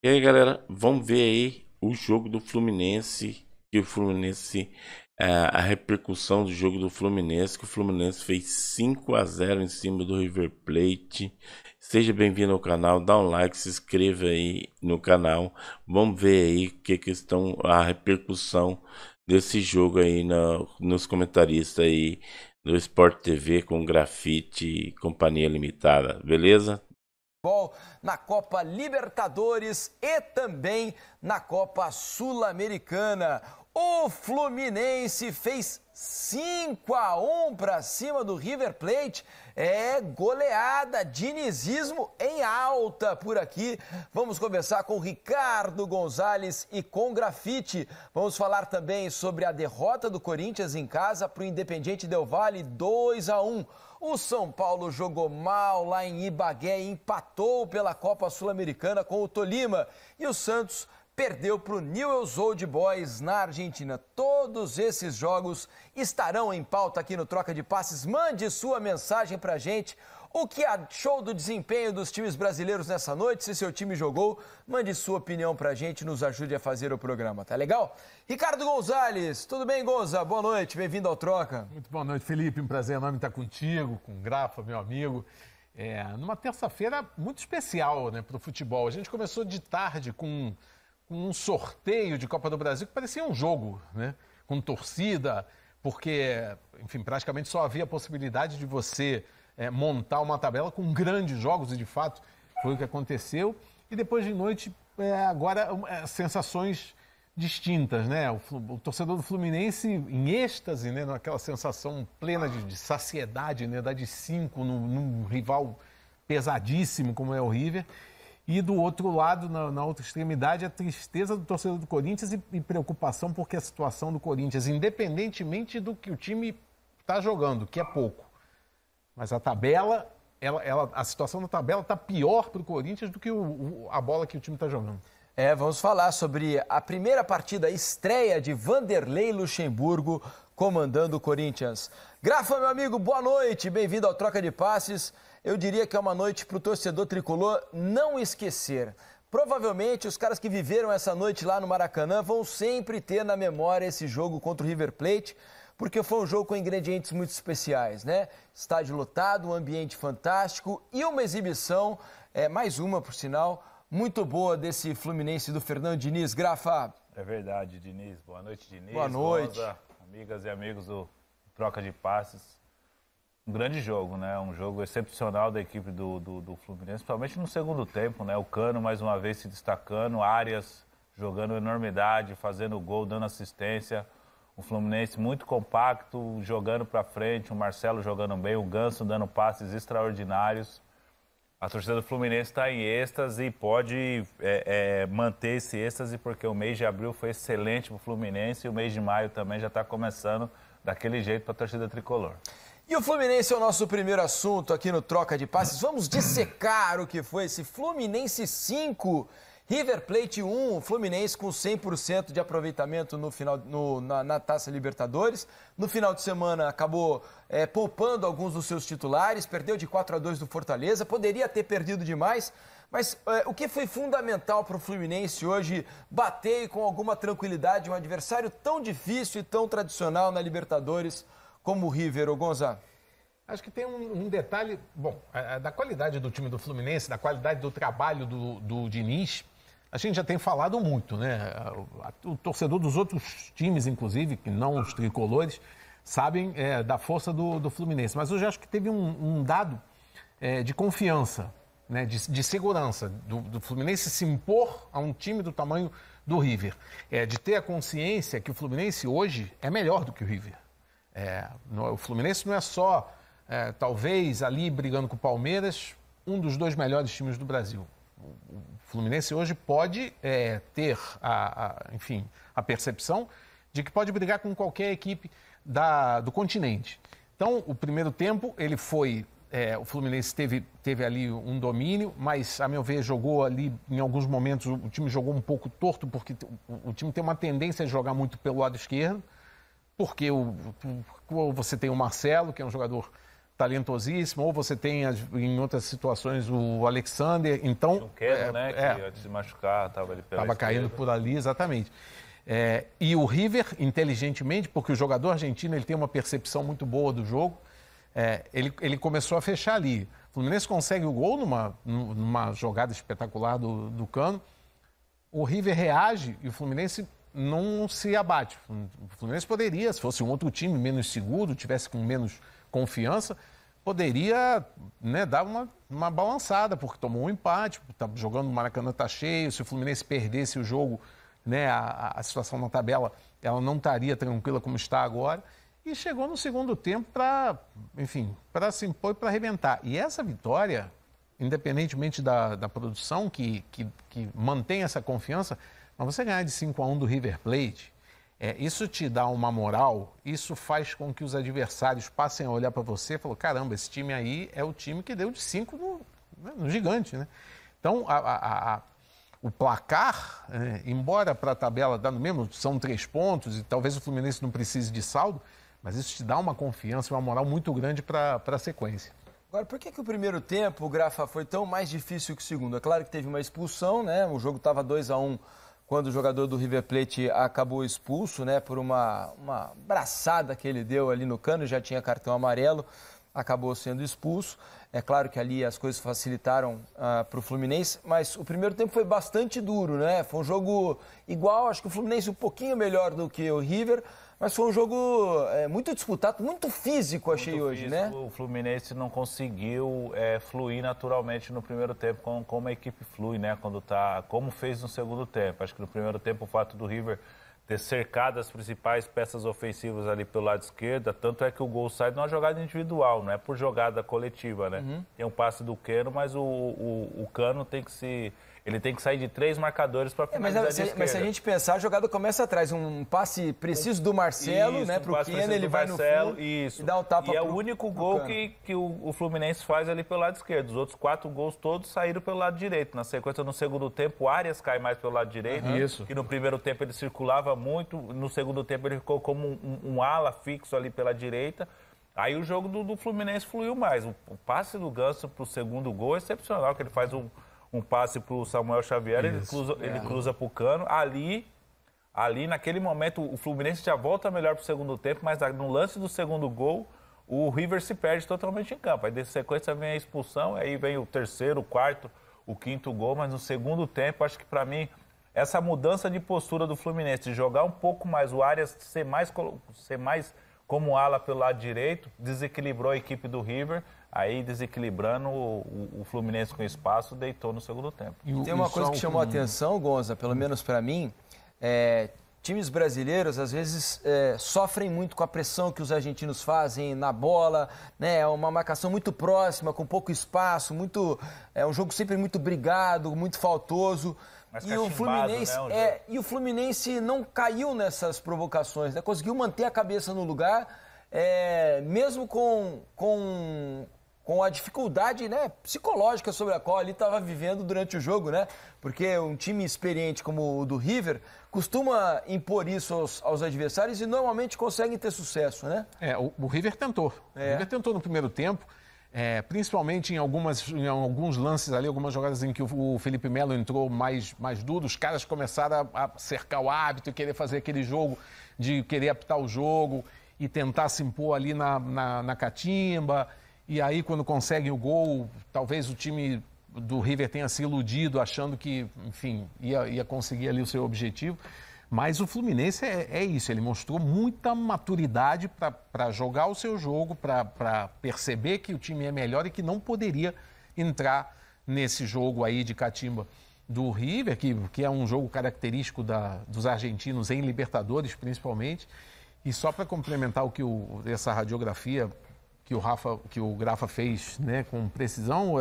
E aí, galera, vamos ver aí o jogo do Fluminense, que o Fluminense, a repercussão do jogo do Fluminense, que o Fluminense fez 5-0 em cima do River Plate. Seja bem-vindo ao canal, dá um like, se inscreva aí no canal. Vamos ver aí o que estão a repercussão desse jogo aí nos comentaristas aí do Sport TV com Grafite e Companhia Limitada, beleza? Na Copa Libertadores e também na Copa Sul-Americana. O Fluminense fez 5-1 para cima do River Plate. É goleada, dinizismo em alta por aqui. Vamos conversar com Ricardo Gonzalez e com Grafite. Vamos falar também sobre a derrota do Corinthians em casa para o Independiente Del Valle, 2-1. O São Paulo jogou mal lá em Ibagué e empatou pela Copa Sul-Americana com o Tolima. E o Santos perdeu para o Newell's Old Boys na Argentina. Todos esses jogos estarão em pauta aqui no Troca de Passes. Mande sua mensagem para a gente. O que achou do desempenho dos times brasileiros nessa noite? Se seu time jogou, mande sua opinião pra gente, nos ajude a fazer o programa, tá legal? Ricardo Gonzalez, tudo bem, Gonza? Boa noite, bem-vindo ao Troca. Muito boa noite, Felipe, um prazer enorme estar contigo, com o Grafa, meu amigo. Numa terça-feira muito especial, né, para o futebol. A gente começou de tarde com um sorteio de Copa do Brasil que parecia um jogo, né, com torcida, porque, enfim, praticamente só havia a possibilidade de você montar uma tabela com grandes jogos, e de fato foi o que aconteceu. E depois de noite, agora sensações distintas, né? O torcedor do Fluminense em êxtase, né? Naquela sensação plena de saciedade, né? Dar de 5 num rival pesadíssimo como é o River. E do outro lado, na outra extremidade, a tristeza do torcedor do Corinthians e preocupação porque a situação do Corinthians, independentemente do que o time está jogando, que é pouco. Mas a tabela, a situação da tabela está pior para o Corinthians do que a bola que o time está jogando. Vamos falar sobre a primeira partida, a estreia de Vanderlei Luxemburgo comandando o Corinthians. Grafa, meu amigo, boa noite, bem-vindo ao Troca de Passes. Eu diria que é uma noite para o torcedor tricolor não esquecer. Provavelmente os caras que viveram essa noite lá no Maracanã vão sempre ter na memória esse jogo contra o River Plate, porque foi um jogo com ingredientes muito especiais, né? Estádio lotado, um ambiente fantástico e uma exibição, mais uma por sinal, muito boa desse Fluminense do Fernando Diniz. Grafa. É verdade, Diniz. Boa noite, Diniz. Boa noite. Gonza, amigas e amigos do Troca de Passes. Um grande jogo, né? Um jogo excepcional da equipe do Fluminense, principalmente no segundo tempo, né? O Cano mais uma vez se destacando, Arias jogando enormidade, fazendo gol, dando assistência. O Fluminense muito compacto, jogando para frente, o Marcelo jogando bem, o Ganso dando passes extraordinários. A torcida do Fluminense está em êxtase e pode manter esse êxtase porque o mês de abril foi excelente para o Fluminense e o mês de maio também já está começando daquele jeito para a torcida tricolor. E o Fluminense é o nosso primeiro assunto aqui no Troca de Passes. Vamos dissecar o que foi esse Fluminense 5, River Plate 1, Fluminense com 100% de aproveitamento no final, na Taça Libertadores. No final de semana acabou poupando alguns dos seus titulares, perdeu de 4-2 do Fortaleza, poderia ter perdido demais, mas o que foi fundamental para o Fluminense hoje bater com alguma tranquilidade um adversário tão difícil e tão tradicional na Libertadores como o River, ô Gonza? Acho que tem um detalhe, da qualidade do time do Fluminense, da qualidade do trabalho do Diniz. A gente já tem falado muito, né? O torcedor dos outros times, inclusive, que não os tricolores, sabem da força do Fluminense. Mas eu já acho que teve um dado de confiança, né? De segurança do Fluminense se impor a um time do tamanho do River. De ter a consciência que o Fluminense hoje é melhor do que o River. O Fluminense não é só, talvez, ali brigando com o Palmeiras, um dos 2 melhores times do Brasil. O Fluminense hoje pode ter, enfim, a percepção de que pode brigar com qualquer equipe do continente. Então, o primeiro tempo, ele foi... o Fluminense teve ali um domínio, mas, a meu ver, jogou ali, em alguns momentos, o time jogou um pouco torto, porque o time tem uma tendência a jogar muito pelo lado esquerdo, porque você tem o Marcelo, que é um jogador talentosíssimo, ou você tem, em outras situações, o Alexander. Então, O Keno, né, que antes de se machucar estava ali pela estava caindo esquerda. por ali, exatamente. E o River, inteligentemente, porque o jogador argentino ele tem uma percepção muito boa do jogo, ele começou a fechar ali. O Fluminense consegue o gol numa jogada espetacular do Cano. O River reage e o Fluminense não se abate. O Fluminense poderia, se fosse um outro time menos seguro, tivesse com menos confiança, poderia, né, dar uma balançada, porque tomou um empate, tá jogando o Maracanã está cheio, se o Fluminense perdesse o jogo, né, a situação na tabela, ela não estaria tranquila como está agora. E chegou no segundo tempo para se impor e para arrebentar. E essa vitória, independentemente da produção, que mantém essa confiança, mas você ganhar de 5-1 do River Plate, isso te dá uma moral, isso faz com que os adversários passem a olhar para você e falar, caramba, esse time aí é o time que deu de 5 no gigante, né? Então, o placar, embora para a tabela dá no mesmo, são 3 pontos e talvez o Fluminense não precise de saldo, mas isso te dá uma confiança, uma moral muito grande para a sequência. Agora, por que o primeiro tempo, o Grafa, foi tão mais difícil que o segundo? É claro que teve uma expulsão, né? O jogo estava 2-1 quando o jogador do River Plate acabou expulso, né? Por uma braçada que ele deu ali no Cano, já tinha cartão amarelo, acabou sendo expulso. É claro que ali as coisas facilitaram para o Fluminense, mas o primeiro tempo foi bastante duro, né? Foi um jogo igual, acho que o Fluminense um pouquinho melhor do que o River, mas foi um jogo muito disputado, muito físico, achei hoje, né? O Fluminense não conseguiu fluir naturalmente no primeiro tempo, como a equipe flui, né? Como fez no segundo tempo. Acho que no primeiro tempo o fato do River ter cercado as principais peças ofensivas ali pelo lado esquerdo, tanto é que o gol sai de uma jogada individual, não é por jogada coletiva, né? Uhum. Tem um passe do Keno, mas o Cano tem que sair de 3 marcadores para finalizar de esquerda. Mas se a gente pensar, a jogada começa atrás. Um passe preciso do Marcelo, né, para o Keno, ele vai no fundo e dá um tapa. E é o único gol que o Fluminense faz ali pelo lado esquerdo. Os outros 4 gols todos saíram pelo lado direito. Na sequência, no segundo tempo, o Arias cai mais pelo lado direito. Isso. Que no primeiro tempo ele circulava muito. No segundo tempo ele ficou como um ala fixo ali pela direita. Aí o jogo do Fluminense fluiu mais. O passe do Ganso para o segundo gol é excepcional, que ele faz um passe para o Samuel Xavier, ele cruza para o Cano. Ali, naquele momento, o Fluminense já volta melhor para o segundo tempo, mas no lance do segundo gol, o River se perde totalmente em campo. Aí, de sequência, vem a expulsão, aí vem o terceiro, o quarto, o quinto gol, mas no segundo tempo, acho que para mim, essa mudança de postura do Fluminense, de jogar um pouco mais, o Arias ser mais como ala pelo lado direito, desequilibrou a equipe do River. Aí, desequilibrando, o Fluminense com espaço, deitou no segundo tempo. Tem uma coisa que chamou a atenção, Gonza, pelo menos para mim, times brasileiros, às vezes, sofrem muito com a pressão que os argentinos fazem na bola, né? Uma marcação muito próxima, com pouco espaço, um jogo sempre muito brigado, muito faltoso. E o Fluminense, né, e o Fluminense não caiu nessas provocações, né? Conseguiu manter a cabeça no lugar, mesmo com a dificuldade, né, psicológica sobre a qual ele estava vivendo durante o jogo, né? Porque um time experiente como o do River costuma impor isso aos adversários e normalmente conseguem ter sucesso, né? O River tentou. O River tentou no primeiro tempo, principalmente em alguns lances ali, algumas jogadas em que o Felipe Melo entrou mais duro, os caras começaram a cercar o árbitro e querer fazer aquele jogo de querer apitar o jogo e tentar se impor ali na catimba. E aí, quando conseguem o gol, talvez o time do River tenha se iludido, achando que, enfim, ia conseguir ali o seu objetivo. Mas o Fluminense é isso, ele mostrou muita maturidade para jogar o seu jogo, para perceber que o time é melhor e que não poderia entrar nesse jogo aí de catimba do River, que é um jogo característico dos argentinos em Libertadores, principalmente. E só para complementar essa radiografia que o Grafa fez, né, com precisão,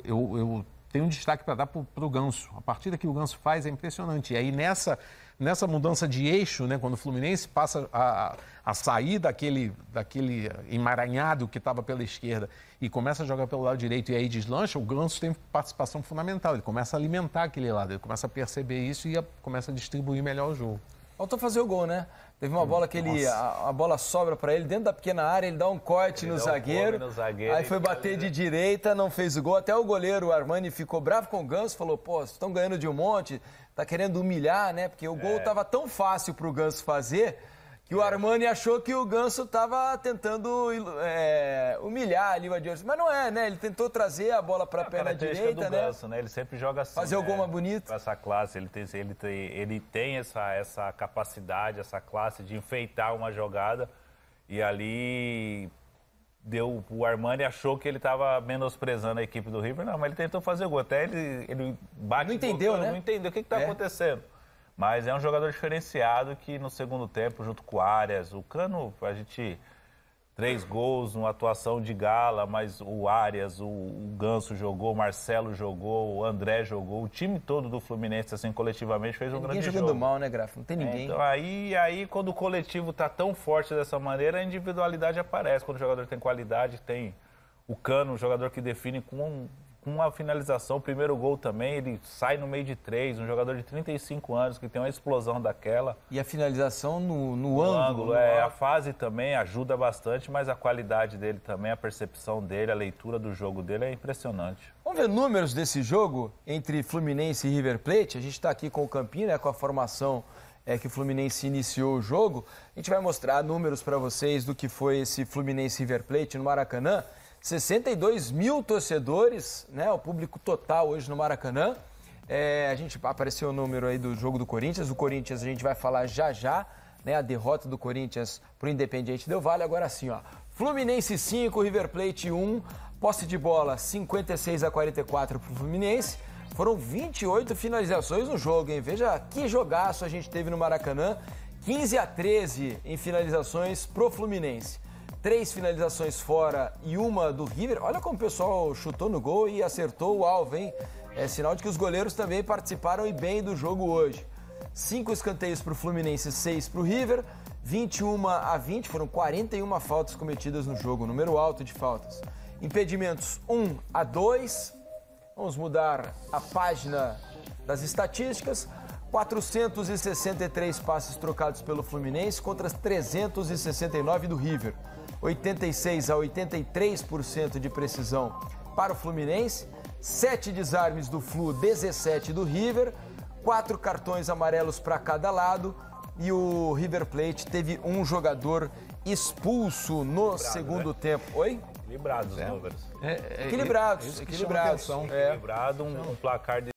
eu tenho um destaque para dar para o Ganso. A partida que o Ganso faz é impressionante. E aí nessa mudança de eixo, né, quando o Fluminense passa a sair daquele emaranhado que estava pela esquerda e começa a jogar pelo lado direito e aí deslancha, o Ganso tem participação fundamental. Ele começa a alimentar aquele lado, ele começa a perceber isso e começa a distribuir melhor o jogo. Faltou fazer o gol, né? Teve uma bola que a bola sobra para ele dentro da pequena área, ele dá um corte no zagueiro, aí foi bater de direita, não fez o gol. Até o goleiro, o Armani, ficou bravo com o Ganso, falou, pô, vocês estão ganhando de um monte, tá querendo humilhar, né? Porque o gol tava tão fácil pro Ganso fazer que o Armani achou que o Ganso tava tentando humilhar ali o adversário. Mas não é, né? Ele tentou trazer a bola para a perna direita, né? Ganso, né? Ele sempre joga assim. Fazer o gol mais bonito. Essa classe, ele tem essa capacidade, essa classe de enfeitar uma jogada. E ali o Armani achou que ele estava menosprezando a equipe do River. Não, mas ele tentou fazer o gol. Até ele bate. Não entendeu, né? Não entendeu o que está acontecendo. Mas é um jogador diferenciado que no segundo tempo, junto com o Arias, o Cano, a gente... 3 gols, uma atuação de gala, mas o Arias, o Ganso jogou, o Marcelo jogou, o André jogou, o time todo do Fluminense, assim, coletivamente, fez um grande jogo. Ninguém jogando mal, né, Graf? Não tem ninguém. Então, aí, quando o coletivo tá tão forte dessa maneira, a individualidade aparece. Quando o jogador tem qualidade, tem o Cano, um jogador que define com uma finalização, o primeiro gol também, ele sai no meio de 3, um jogador de 35 anos que tem uma explosão daquela. E a finalização no ângulo. A fase também ajuda bastante, mas a qualidade dele também, a percepção dele, a leitura do jogo dele é impressionante. Vamos ver números desse jogo entre Fluminense e River Plate. A gente está aqui com o Campinho, né, com a formação que o Fluminense iniciou o jogo. A gente vai mostrar números para vocês do que foi esse Fluminense River Plate no Maracanã. 62 mil torcedores, né? O público total hoje no Maracanã. A gente apareceu o número aí do jogo do Corinthians. O Corinthians a gente vai falar já, né? A derrota do Corinthians pro Independiente Del Valle. Agora sim, ó. Fluminense 5, River Plate 1. Posse de bola 56-44 pro Fluminense. Foram 28 finalizações no jogo, hein? Veja que jogaço a gente teve no Maracanã. 15-13 em finalizações pro Fluminense. 3 finalizações fora e uma do River. Olha como o pessoal chutou no gol e acertou o alvo, hein? É sinal de que os goleiros também participaram e bem do jogo hoje. 5 escanteios para o Fluminense, 6 para o River. 21-20, foram 41 faltas cometidas no jogo, número alto de faltas. Impedimentos 1-2. Vamos mudar a página das estatísticas. 463 passes trocados pelo Fluminense contra 369 do River. 86-83% de precisão para o Fluminense, 7 desarmes do Flu, 17 do River, 4 cartões amarelos para cada lado e o River Plate teve um jogador expulso no segundo tempo. Oi? Equilibrados os números. Equilibrados. Equilibrado, um placar de